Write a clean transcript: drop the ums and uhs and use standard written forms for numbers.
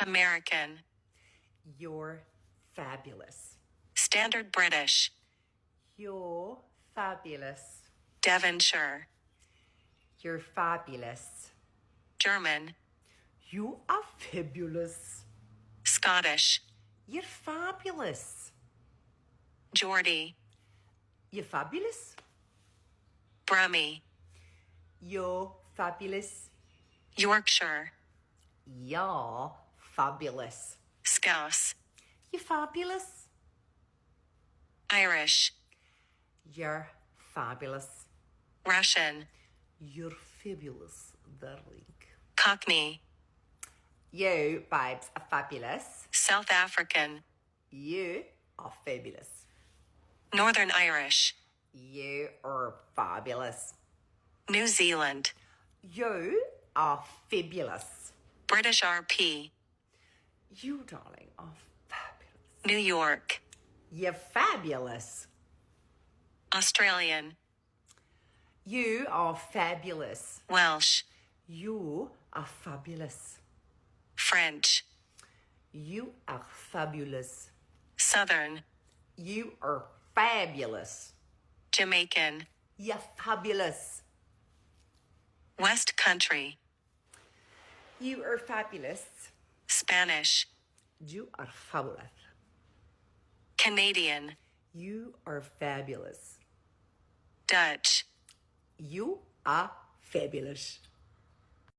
American. You're fabulous. Standard British. You're fabulous. Devonshire. You're fabulous. German. You are fabulous. Scottish. You're fabulous. Geordie. You're fabulous. Brummie. You're fabulous. Yorkshire. You're fabulous. Scouse. You're fabulous. Irish. You're fabulous. Russian. You're fabulous, darling. Cockney. You, babes, are fabulous. South African. You are fabulous. Northern Irish. You are fabulous. New Zealand. You are fabulous. British RP. You, darling, are fabulous. New York. You're fabulous. Australian. You are fabulous. Welsh. You are fabulous. French. You are fabulous. Southern. You are fabulous. Jamaican. You're fabulous. West Country. You are fabulous. Spanish. You are fabulous. Canadian. You are fabulous. Dutch. You are fabulous.